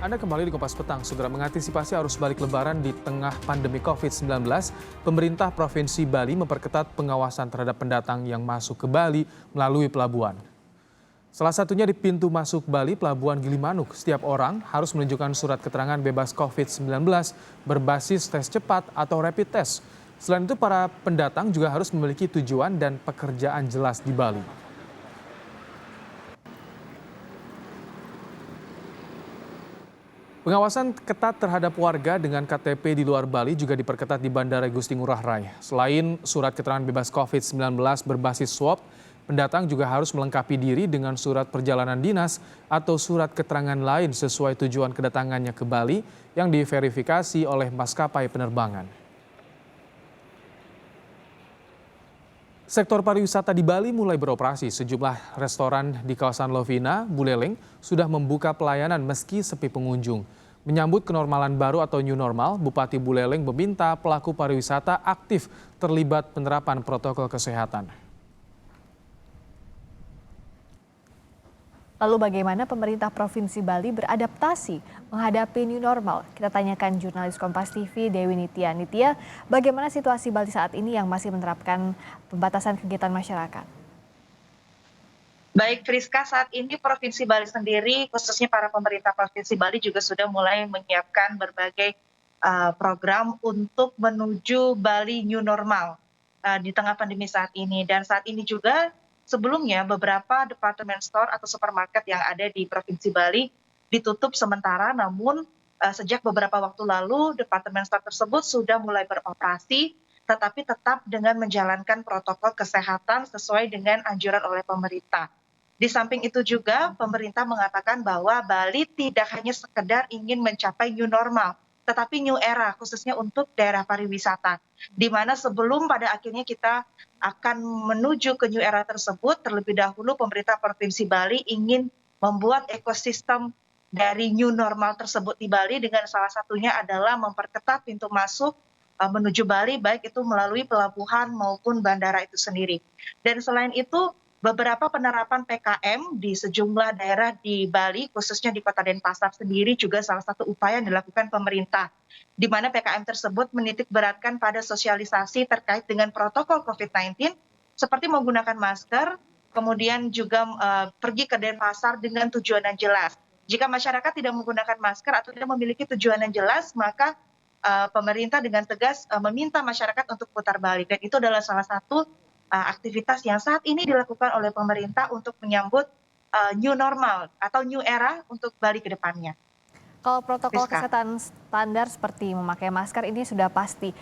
Anda kembali di Kompas Petang, segera mengantisipasi arus balik lebaran di tengah pandemi COVID-19, pemerintah Provinsi Bali memperketat pengawasan terhadap pendatang yang masuk ke Bali melalui pelabuhan. Salah satunya di pintu masuk Bali, Pelabuhan Gilimanuk. Setiap orang harus menunjukkan surat keterangan bebas COVID-19 berbasis tes cepat atau rapid test. Selain itu, para pendatang juga harus memiliki tujuan dan pekerjaan jelas di Bali. Pengawasan ketat terhadap warga dengan KTP di luar Bali juga diperketat di Bandara Gusti Ngurah Rai. Selain surat keterangan bebas COVID-19 berbasis swab, pendatang juga harus melengkapi diri dengan surat perjalanan dinas atau surat keterangan lain sesuai tujuan kedatangannya ke Bali yang diverifikasi oleh maskapai penerbangan. Sektor pariwisata di Bali mulai beroperasi. Sejumlah restoran di kawasan Lovina, Buleleng sudah membuka pelayanan meski sepi pengunjung. Menyambut kenormalan baru atau new normal, Bupati Buleleng meminta pelaku pariwisata aktif terlibat penerapan protokol kesehatan. Lalu bagaimana pemerintah Provinsi Bali beradaptasi menghadapi new normal? Kita tanyakan jurnalis Kompas TV Dewi Nitya. Nitya, bagaimana situasi Bali saat ini yang masih menerapkan pembatasan kegiatan masyarakat? Baik Friska, saat ini Provinsi Bali sendiri, khususnya para pemerintah Provinsi Bali juga sudah mulai menyiapkan berbagai program untuk menuju Bali new normal di tengah pandemi saat ini. Dan saat ini juga sebelumnya beberapa department store atau supermarket yang ada di Provinsi Bali ditutup sementara, namun sejak beberapa waktu lalu department store tersebut sudah mulai beroperasi, tetapi tetap dengan menjalankan protokol kesehatan sesuai dengan anjuran oleh pemerintah. Di samping itu juga pemerintah mengatakan bahwa Bali tidak hanya sekedar ingin mencapai new normal, tetapi new era khususnya untuk daerah pariwisata. Di mana sebelum pada akhirnya kita akan menuju ke new era tersebut, terlebih dahulu pemerintah Provinsi Bali ingin membuat ekosistem dari new normal tersebut di Bali dengan salah satunya adalah memperketat pintu masuk menuju Bali, baik itu melalui pelabuhan maupun bandara itu sendiri. Dan selain itu, beberapa penerapan PKM di sejumlah daerah di Bali, khususnya di Kota Denpasar sendiri juga salah satu upaya yang dilakukan pemerintah, di mana PKM tersebut menitik beratkan pada sosialisasi terkait dengan protokol COVID-19, seperti menggunakan masker, kemudian juga pergi ke Denpasar dengan tujuan yang jelas. Jika masyarakat tidak menggunakan masker atau tidak memiliki tujuan yang jelas, maka pemerintah dengan tegas meminta masyarakat untuk putar balik. Dan itu adalah salah satu aktivitas yang saat ini dilakukan oleh pemerintah untuk menyambut new normal atau new era untuk Bali ke depannya. Kalau protokol Rizka. kesehatan standar seperti memakai masker ini sudah pasti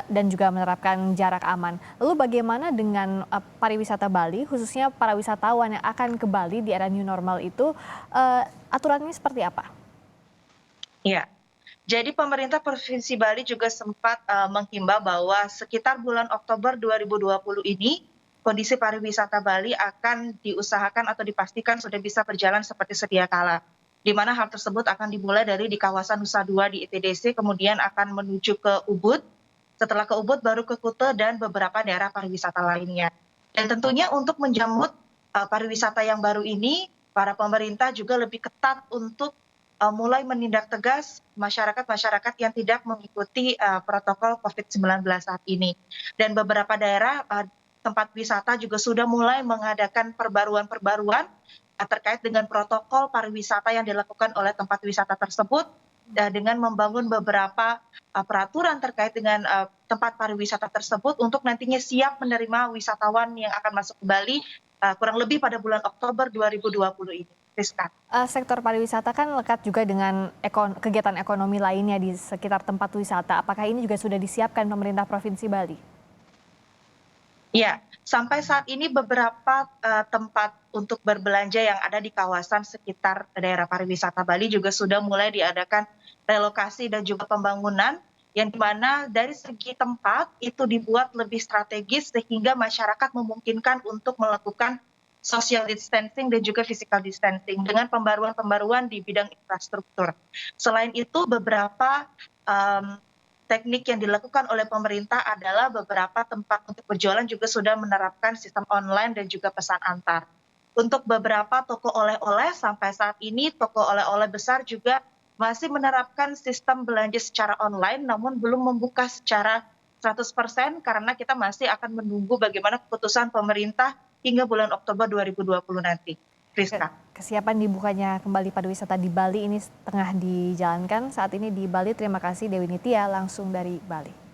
dan juga menerapkan jarak aman. Lalu bagaimana dengan pariwisata Bali, khususnya para wisatawan yang akan ke Bali di era new normal itu, aturannya seperti apa? Iya. Jadi pemerintah Provinsi Bali juga sempat menghimbau bahwa sekitar bulan Oktober 2020 ini kondisi pariwisata Bali akan diusahakan atau dipastikan sudah bisa berjalan seperti sedia kala. Di mana hal tersebut akan dimulai dari di kawasan Nusa Dua di ITDC, kemudian akan menuju ke Ubud, setelah ke Ubud baru ke Kuta dan beberapa daerah pariwisata lainnya. Dan tentunya untuk menjamu pariwisata yang baru ini, para pemerintah juga lebih ketat untuk mulai menindak tegas masyarakat-masyarakat yang tidak mengikuti protokol COVID-19 saat ini. Dan beberapa daerah tempat wisata juga sudah mulai mengadakan perbaruan-perbaruan terkait dengan protokol pariwisata yang dilakukan oleh tempat wisata tersebut dengan membangun beberapa peraturan terkait dengan tempat pariwisata tersebut untuk nantinya siap menerima wisatawan yang akan masuk ke Bali kurang lebih pada bulan Oktober 2020 ini. Rizka. Sektor pariwisata kan lekat juga dengan kegiatan ekonomi lainnya di sekitar tempat wisata. Apakah ini juga sudah disiapkan pemerintah Provinsi Bali? Ya, sampai saat ini beberapa tempat untuk berbelanja yang ada di kawasan sekitar daerah pariwisata Bali juga sudah mulai diadakan relokasi dan juga pembangunan yang dimana dari segi tempat itu dibuat lebih strategis sehingga masyarakat memungkinkan untuk melakukan social distancing dan juga physical distancing dengan pembaruan-pembaruan di bidang infrastruktur. Selain itu beberapa teknik yang dilakukan oleh pemerintah adalah beberapa tempat untuk berjualan juga sudah menerapkan sistem online dan juga pesan antar. Untuk beberapa toko oleh-oleh sampai saat ini toko oleh-oleh besar juga masih menerapkan sistem belanja secara online namun belum membuka secara 100% karena kita masih akan menunggu bagaimana keputusan pemerintah hingga bulan Oktober 2020 nanti. Priska. Kesiapan dibukanya kembali pariwisata di Bali ini tengah dijalankan saat ini di Bali. Terima kasih Dewi Nitya langsung dari Bali.